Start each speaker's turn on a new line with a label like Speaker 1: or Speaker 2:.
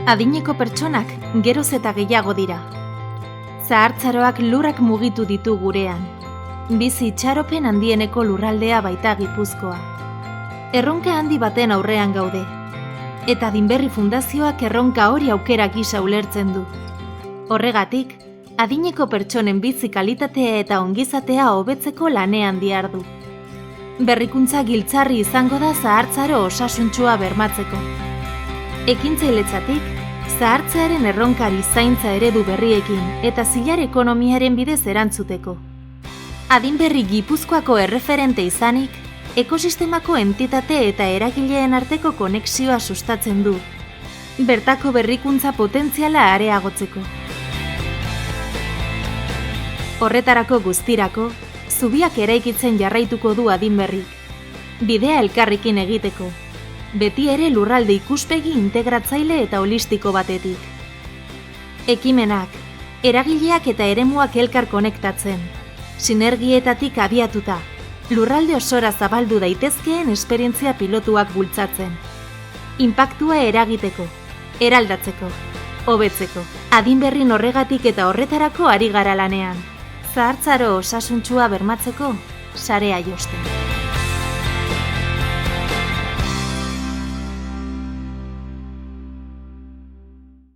Speaker 1: Adineko pertsonak geroz eta gehiago dira. Zahartzaroak lurrak mugitu ditu gurean. Bizi itxaropen handieneko lurraldea baita Gipuzkoa. Erronka handi baten aurrean gaude. Eta Adinberri Fundazioak erronka hori aukera gisa ulertzen du. Horregatik, adineko pertsonen bizi kalitatea eta ongizatea hobetzeko lanean dihardu. Berrikuntza giltzarri izango da zahartzaro osasuntsua bermatzeko. Ekintzailetzatik, zahartzearen erronkari zaintza eredu berriekin eta zilar ekonomiaren bidez erantzuteko. Adinberri Gipuzkoako erreferente izanik, ekosistemako entitate eta eragileen arteko konexioa sustatzen du, bertako berrikuntza potentziala areagotzeko. Horretarako guztirako, zubiak eraikitzen jarraituko du Adinberrik, bidea elkarrekin egiteko, beti ere lurralde ikuspegi integratzaile eta holistiko batetik. Ekimenak, eragileak eta eremuak elkar konektatzen, sinergietatik abiatuta, lurralde osora zabaldu daitezkeen esperientzia pilotuak bultzatzen. Inpaktua eragiteko, eraldatzeko, hobetzeko. Adinberrin horregatik eta horretarako ari gara lanean. Zahartzaro osasuntsua bermatzeko, sarea josten.